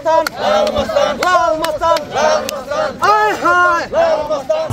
Mastan, Lal Mastan, Lal Mastan, Lal Mastan, Ay Hai, Lal Mastan.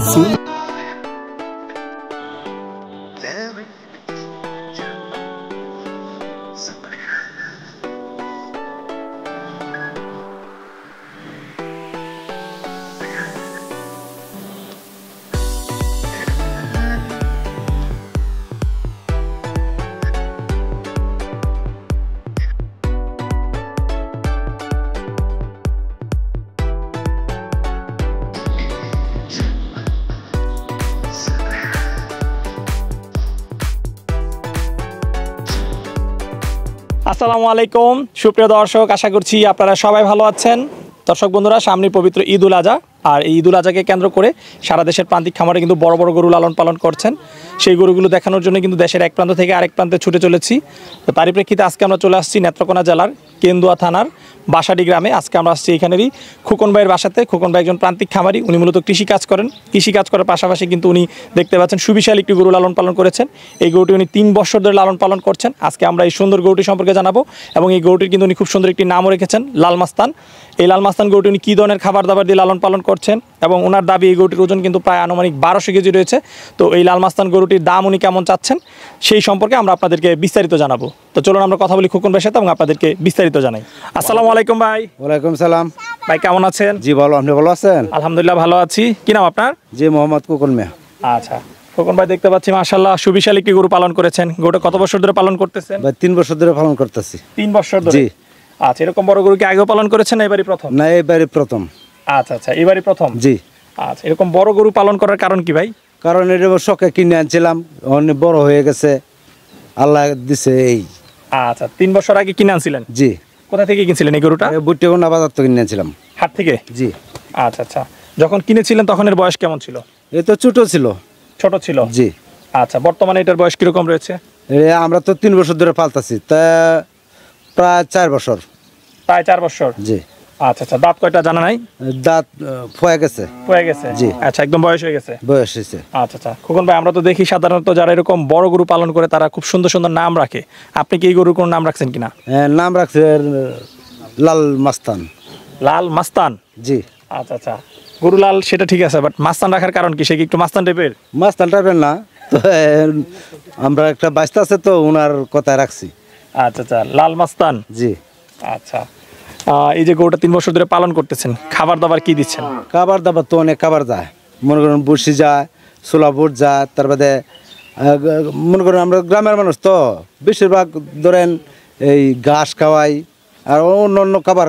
আসসালামু আলাইকুম সুপ্রিয় দর্শক, আশা করছি আপনারা সবাই ভালো আছেন। দর্শক বন্ধুরা, সামনে পবিত্র ঈদুল আজহা, আর এই ঈদুল আজহাকে কেন্দ্র করে সারা দেশের প্রান্তিক খামারে কিন্তু বড় বড় গরু লালন পালন করছেন। সেই গরুগুলো দেখানোর জন্য কিন্তু দেশের এক প্রান্ত থেকে আরেক প্রান্তে ছুটে চলেছি। তো তারই প্রেক্ষিতে আজকে আমরা চলে আসছি নেত্রকোনা জেলার কেন্দুয়া থানার বাসাডি গ্রামে। আজকে আমরা আসছি এখানেরই খোকন ভাইয়ের বাসাতে। খোকন ভাই একজন প্রান্তিক খামারি, উনি মূলত কৃষিকাজ করেন। কৃষিকাজ করার পাশাপাশি কিন্তু উনি দেখতে পাচ্ছেন সুবিশাল একটি গরু লালন পালন করেছেন। এই গরুটি উনি 3 বছর ধরে লালন পালন করছেন। আজকে আমরা এই সুন্দর গরুটি সম্পর্কে জানাবো, এবং এই গরুটির কিন্তু উনি খুব সুন্দর একটি নামও রেখেছেন, লাল মাস্তান। এই লাল মাস্তান গরুটি উনি কী ধরনের খাবার দাবার দিয়ে লালন পালন করছেন, এবং ওনার দাবি এই গরুটির ওজন কিন্তু প্রায় আনুমানিক 1200 কেজি রয়েছে। তো এই লাল মাস্তান গরুটির দাম উনি কেমন চাচ্ছেন সেই সম্পর্কে আমরা আপনাদেরকে বিস্তারিত জানাবো। তো চলুন আমরা কথা বলি খোকন ভাইয়ের সাথে এবং আপনাদেরকে বিস্তারিত জানাই। আসসালামু আলাইকুম ভাই। ওয়ালাইকুম সালাম ভাই, কেমন আছেন? জি ভালো, আপনি ভালো আছেন? আলহামদুলিল্লাহ ভালো আছি। কি নাম আপনার? জি মোহাম্মদ খোকন মিয়া। আচ্ছা খোকন ভাই, দেখতে পাচ্ছি মাশাআল্লাহ সুবিশাল একটি গরু পালন করেছেন। গরুটা কত বছর ধরে পালন করতেছেন? ভাই 3 বছর ধরে পালন করতেছি। 3 বছর ধরে? জি। আচ্ছা, এরকম বড় গরু কি আগেও পালন করেছেন না এবারই প্রথম? না, এবারে প্রথম। আচ্ছা আচ্ছা, এবারই প্রথম। জি। আচ্ছা, এরকম বড় গরু পালন করার কারণ কি ভাই? কারণ এটা শখে কিনে আনছিলাম, অনেক বড় হয়ে গেছে, আল্লাহ দিছে এই। আচ্ছা, 3 বছর আগে কিনে আনছিলেন? জি। কোথা থেকে কিনছিলেন এই গরুটা? বুটিগোনা বাজার থেকে কিনে আনছিলাম। হাট থেকে? জি। আচ্ছা আচ্ছা, যখন কিনেছিলেন তখন এর বয়স কেমন ছিল? এ তো ছোট ছিল। ছোট ছিল? জি। আচ্ছা, বর্তমানে এটার বয়স কিরকম রয়েছে? আমরা তো 3 বছর ধরে পালতাছি, তা প্রায় 4 বছর। প্রায় 4 বছর? জি। আচ্ছা আচ্ছা, দাঁত কয়টা জানা নাই? দাঁত ফয়ে গেছে। হয়ে গেছে? জি। আচ্ছা, একদম বয়স হয়ে গেছে? বয়স হয়েছে। আচ্ছা আচ্ছা, খোকন ভাই, আমরা তো দেখি সাধারণত যারা এরকম বড় গরু পালন করে তারা খুব সুন্দর সুন্দর নাম রাখে। আপনি কি এই গরুর কোনো নাম রাখছেন কিনা? নাম রাখছে লাল মাস্তান। লাল মাস্তান? জি। আচ্ছা আচ্ছা, গরু লাল সেটা ঠিক আছে, বাট মাস্তান রাখার কারণ কি? সে কি একটু মাস্তান টাইপের? মাস্তান টাইপের না তো, আমরা একটা বাচ্চা আছে তো ওনার কথায় রাখছি। আচ্ছা আচ্ছা, লাল মাস্তান। জি। আচ্ছা, এই যে গরুটা 3 বছর ধরে পালন করতেছেন, খাবার দাবার কি দিচ্ছেন? খাবার দাবার তো অনেক খাবার যায়, মনে করেন বসি যায়, ছোলা বুট যায়, তার বাদে মনে করেন আমরা গ্রামের মানুষ তো বেশিরভাগ ধরেন এই ঘাস খাওয়াই, আর অন্য অন্য খাবার,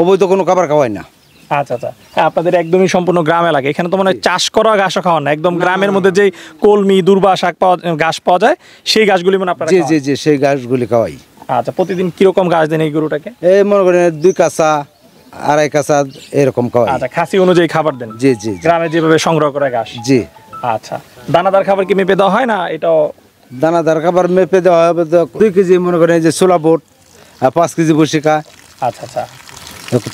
অবৈধ কোনো খাবার খাওয়াই না। আচ্ছা আচ্ছা, হ্যাঁ, আপনাদের একদমই সম্পূর্ণ গ্রাম এলাকা। এখানে তো মানে চাষ করা ঘাসও খাওয়ান না, একদম গ্রামের মধ্যে যে কলমি দুর্বা শাক ঘাস পাওয়া যায় সেই ঘাসগুলি মানে আপনারা? জি জি জি, সেই ঘাসগুলি খাওয়াই। আচ্ছা, প্রতিদিন কিরকম ঘাস দেন এই গরুটাকে? এই মনে করেন 2 কাঁচা 2.5 কাঁচা এরকম খাওয়াই। আচ্ছা, খাসি অনুযায়ী খাবার দেন? জি জি। গ্রামে যেভাবে সংগ্রহ করে ঘাস? জি। আচ্ছা, দানাদার খাবার কি মেপে দেওয়া হয় না এটাও? দানাদার খাবার মেপে দেওয়া হবে তো 2 কেজি মনে করেন যে ছোলা বুট, আর 5 কেজি বসি খায়। আচ্ছা আচ্ছা,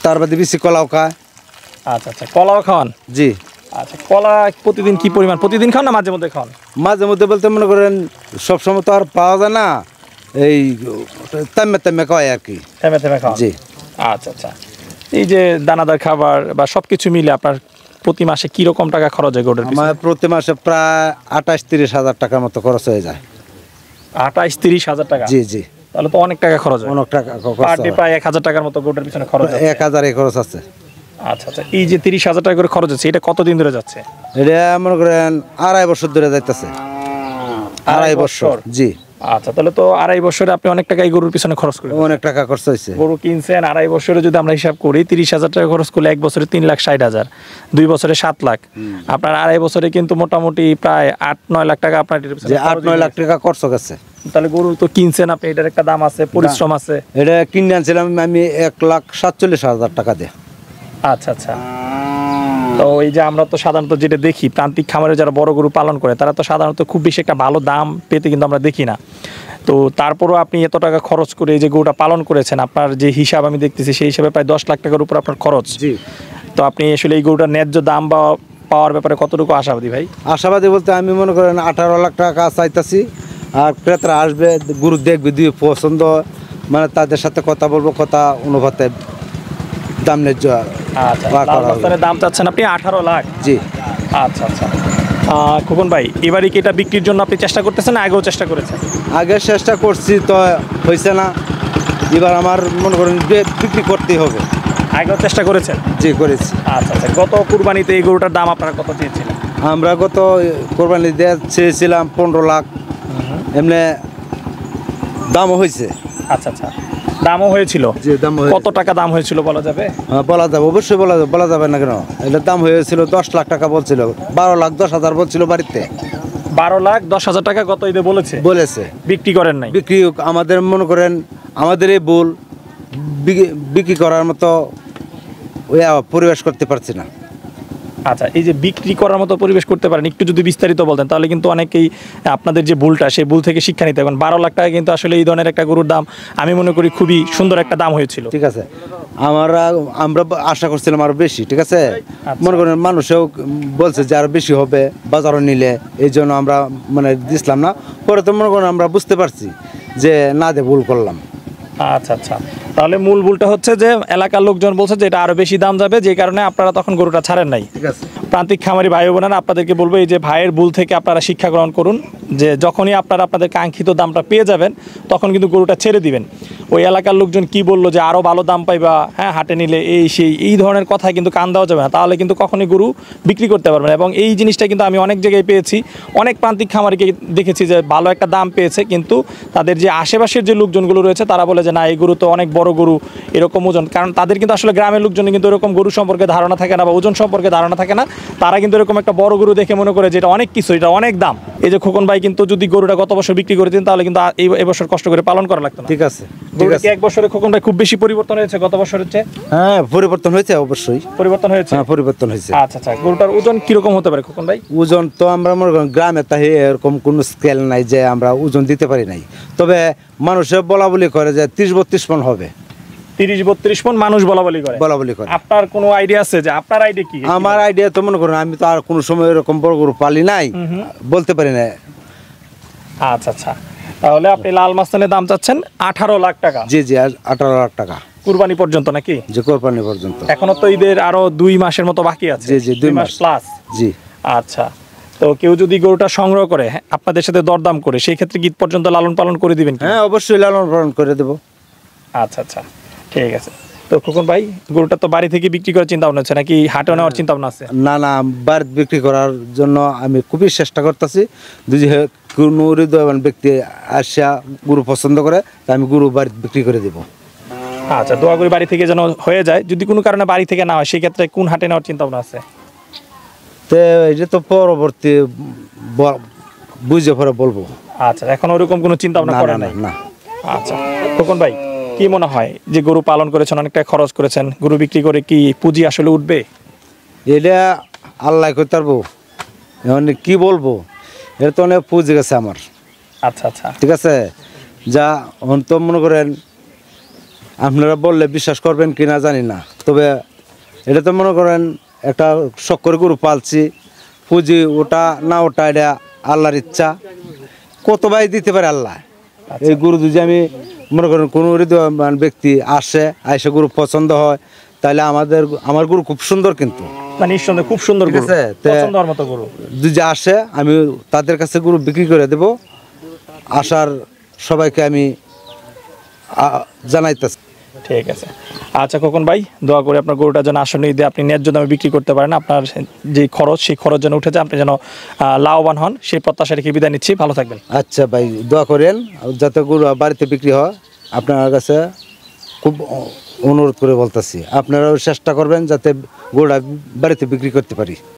তার বাদে বেশি কলাও খায়। আচ্ছা আচ্ছা, কলাও খাওয়ান? জি। আচ্ছা, কলা প্রতিদিন কি পরিমাণ? প্রতিদিন খান না মাঝে মধ্যে খান? মাঝে মধ্যে বলতে মনে করেন সবসময় তো আর পাওয়া যায় না, এই তেমে তেমে খাওয়াই আর কি। থেমে থেমে খাওয়ান? জি। আচ্ছা আচ্ছা, এই যে দানাদার খাবার বা সব কিছু মিলে আপনার প্রতি মাসে কিরকম টাকা খরচ হয় গরুর? আমার প্রতি মাসে প্রায় 28-30 হাজার টাকার মতো খরচ হয়ে যায়। 28-30 হাজার টাকা? জি জি। তাহলে তো অনেক টাকা খরচ হয়। অনেক টাকা পার ডে প্রায় 1000 টাকার মতো গরুর পিছনে খরচ আছে? 1000 খরচ আছে। আচ্ছা আচ্ছা, এই যে 30,000 টাকা করে খরচ আছে, এটা কতদিন ধরে যাচ্ছে? এটা মনে করেন 2.5 বছর ধরে যাইতেছে। 2.5 বছর? জি। আচ্ছা, তাহলে তো 2.5 বছরে আপনি অনেক টাকা এই গরুর পিছনে খরচ করেন। অনেক টাকা খরচ হয়েছে। গরু কিনছেন 2.5 বছরে, যদি আমরা হিসাব করি 30,000 টাকা খরচ করলে 1 বছরে 3,60,000, 2 বছরে 7 লাখ। আপনার 2.5 বছরে কিন্তু মোটামুটি প্রায় 8-9 লাখ টাকা আপনার 8-9 লাখ টাকা খরচ গেছে। তাহলে গরু তো কিনছেন আপনি, এটার একটা দাম আছে, পরিশ্রম আছে। এটা কিনে আনছিলাম আমি 1,47,000 টাকা দিয়ে। আচ্ছা আচ্ছা, তো এই যে আমরা তো সাধারণত যেটা দেখি প্রান্তিক খামারে যারা বড় গরু পালন করে তারা তো সাধারণত খুব বেশি একটা ভালো দাম পেতে কিন্তু আমরা দেখি না। তো তারপরও আপনি এত টাকা খরচ করে এই যে গরুটা পালন করেছেন, আপনার যে হিসাব আমি দেখতেছি সেই হিসাবে প্রায় 10 লাখ টাকার উপর আপনার খরচ। জি। তো আপনি আসলে এই গরুটার ন্যায্য দাম বা পাওয়ার ব্যাপারে কতটুকু আশাবাদী ভাই? আশাবাদী বলতে আমি মনে করেন 18 লাখ টাকা চাইতেছি, আর ক্রেতারা আসবে, গরু দেখবে, দিয়ে পছন্দ মানে তাদের সাথে কথা বলবো, কথা অনুপাতে দাম ন্যায্য আচ্ছা, করা লাল হবে। মাস্তানের দাম চাচ্ছেন আপনি 18 লাখ। জি। আচ্ছা আচ্ছা। খোকন ভাই, এবারে কি এটা বিক্রির জন্য আপনি চেষ্টা করতেছেন না আগেও চেষ্টা করেছেন? আগে চেষ্টা করছি তো হয়েছে না, এবার আমার মনে করেন বিক্রি করতেই হবে। আগেও চেষ্টা করেছেন? জি, করেছি। আচ্ছা আচ্ছা। গত কুরবানিতে এই গরুটার দাম আপনারা কত চেয়েছিলেন? আমরা গত কোরবানি দিয়ে চেয়েছিলাম 15 লাখ, এমনি দামও হয়েছে। আচ্ছা আচ্ছা, দামও হয়েছিল? যে দাম কত টাকা দাম হয়েছিল বলা যাবে? বলা যাবে, অবশ্যই বলা যাবে না কেন। এটার দাম হয়েছিল 10 লাখ টাকা বলছিল, 12,10,000 বলছিল বাড়িতে। 12,10,000 টাকা গত ঈদে বলেছে? বলেছে। বিক্রি করেন নাই? বিক্রি আমাদের মনে করেন আমাদের এই ভুল, বিক্রি করার মতো পরিবেশ করতে পারছি না। আচ্ছা, এই যে বিক্রি করার মতো পরিবেশ করতে পারেন, একটু যদি বিস্তারিত বলতেন তাহলে কিন্তু অনেকেই আপনাদের যে ভুলটা সেই ভুল থেকে শিক্ষা নিতে পারেন। 12 লাখ টাকা কিন্তু আসলে এই ধরনের একটা গরুর দাম আমি মনে করি খুবই সুন্দর একটা দাম হয়েছিল। ঠিক আছে, আমরা আশা করছিলাম আরো বেশি। ঠিক আছে, মনে করেন মানুষও বলছে যে আরো বেশি হবে বাজারও নিলে, এই জন্য আমরা মানে দিছিলাম না। পরে তো মনে করেন আমরা বুঝতে পারছি যে না দে ভুল করলাম। আচ্ছা আচ্ছা, তাহলে মূল ভুলটা হচ্ছে যে এলাকার লোকজন বলছে যে এটা আরো বেশি দাম যাবে, যে কারণে আপনারা তখন গরুটা ছাড়েন নাই। ঠিক আছে। প্রান্তিক খামারি ভাই বোনেরা, আপনাদেরকে বলবো এই যে ভাইয়ের ভুল থেকে আপনারা শিক্ষা গ্রহণ করুন, যে যখনই আপনারা আপনাদের কাঙ্ক্ষিত দামটা পেয়ে যাবেন তখন কিন্তু গরুটা ছেড়ে দিবেন। ওই এলাকার লোকজন কি বললো যে আরও ভালো দাম পাইবা, হ্যাঁ হাটে নিলে এই ধরনের কথায় কিন্তু কান দেওয়া যাবে না, তাহলে কিন্তু কখনই গরু বিক্রি করতে পারবে না। এবং এই জিনিসটা কিন্তু আমি অনেক জায়গায় পেয়েছি, অনেক প্রান্তিক খামারিকে দেখেছি যে ভালো একটা দাম পেয়েছে, কিন্তু তাদের যে আশেপাশের যে লোকজনগুলো রয়েছে তারা বলে যে না এই গরু তো অনেক বড় গরু, এরকম ওজন। কারণ তাদের কিন্তু আসলে গ্রামের লোকজন কিন্তু এরকম গরু সম্পর্কে ধারণা থাকে না বা ওজন সম্পর্কে ধারণা থাকে না। তারা কিন্তু এরকম একটা বড় গরু দেখে মনে করে যে এটা অনেক কিছু, এটা অনেক দাম। এই যে খোকন ভাই কিন্তু যদি গরুটা গত বছর বিক্রি করে দিন তাহলে কিন্তু এই বছর কষ্ট করে পালন করা লাগতো না। ঠিক আছে। গরুটা কি এক বছরে খোকন ভাই খুব বেশি পরিবর্তন হয়েছে গত বছরের চেয়ে? হ্যাঁ, পরিবর্তন হয়েছে, অবশ্যই পরিবর্তন হয়েছে। হ্যাঁ, পরিবর্তন হয়েছে। আচ্ছা আচ্ছা, গরুটার ওজন কিরকম হতে পারে খোকন ভাই? ওজন তো আমরা মনে করেন গ্রামে তাই এরকম কোনো স্কেল নাই যে আমরা ওজন দিতে পারি নাই, তবে মানুষে বলা বলি করে যে 30-32 মণ হবে। 30-32 মণ মানুষ বলা বলি করে। আপনার কোনো আইডিয়া আছে যে আপনার আইডিয়া কি? আমার আইডিয়া তো মনে করেন আমি তো আর কোনো সময় এরকম বড় গরু পালি নাই, বলতে পারি না। আচ্ছা আচ্ছা, তাহলে আপনি লাল মাস্তানের দাম চাচ্ছেন 18 লাখ টাকা? জি জি, 18 লাখ টাকা কুরবানি পর্যন্ত নাকি? জি, কোরবানি পর্যন্ত। এখনো তো ঈদের আরো 2 মাসের মতো বাকি আছে। জি জি, 2 মাস প্লাস। জি। আচ্ছা, তো কেউ যদি গরুটা সংগ্রহ করে আপনাদের সাথে দরদাম করে, সেই ক্ষেত্রে ঈদ পর্যন্ত লালন পালন করে দিবেন কি? হ্যাঁ, অবশ্যই লালন পালন করে দেবো। আচ্ছা আচ্ছা, ঠিক আছে। তো খোকন ভাই, গরুটা তো বাড়ি থেকে বিক্রি করার চিন্তা ভাবনা আছে নাকি হাটে নেওয়ার চিন্তা ভাবনা আছে? না না, বাড়িতে বিক্রি করার জন্য আমি খুবই চেষ্টা করতেছি। যদি কোনো হৃদয়বান ব্যক্তি আসা গরু পছন্দ করে তা আমি গরু বাড়িতে বিক্রি করে দেবো। আচ্ছা, দোয়া করি বাড়ি থেকে যেন হয়ে যায়। যদি কোনো কারণে বাড়ি থেকে না হয় সেই ক্ষেত্রে কোন হাটে নেওয়ার চিন্তা ভাবনা আছে? তো এটা তো পরবর্তী বুঝে পরে বলবো। আচ্ছা, এখন ওরকম কোনো চিন্তা ভাবনা করেন নাই? না। আচ্ছা খোকন ভাই, কি মনে হয় যে গরু পালন করেছেন, অনেকটা খরচ করেছেন, গরু বিক্রি করে কি পুঁজি আসলে উঠবে? এটা আল্লাহ করতে পারবো, এখন কি বলবো, এটা তো অনেক পুঁজি গেছে আমার। আচ্ছা আচ্ছা, ঠিক আছে, যা তো মনে করেন আপনারা বললে বিশ্বাস করবেন কি না জানি না, তবে এটা তো মনে করেন একটা শখ করে গরু পালছি, পুঁজি ওটা না ওটা এটা আল্লাহর ইচ্ছা, কত ভাই দিতে পারে আল্লাহ। এই গরু যদি আমি মনে করেন কোনো হৃদয়বান ব্যক্তি আইসে গরু পছন্দ হয়, তাহলে আমার গরু খুব সুন্দর, কিন্তু নিঃসন্দেহে খুব সুন্দর গরু, পছন্দ হওয়ার মতো গরু যদি আসে আমি তাদের কাছে গরু বিক্রি করে দেব। আসার সবাইকে আমি জানাইতেছি। ঠিক আছে। আচ্ছা খোকন ভাই, দোয়া করে আপনার গরুটা যেন আসন্ন ঈদে আপনি ন্যায্য দামে বিক্রি করতে পারেন, আপনার যে খরচ সেই খরচ যেন উঠে যায়, আপনি যেন লাভবান হন, সেই প্রত্যাশা রেখে বিদায় নিচ্ছি। ভালো থাকবেন। আচ্ছা ভাই, দোয়া করেন যাতে গরু বাড়িতে বিক্রি হয়, আপনার কাছে খুব অনুরোধ করে বলতেছি। আপনারাও চেষ্টা করবেন যাতে গরুটা বাড়িতে বিক্রি করতে পারি।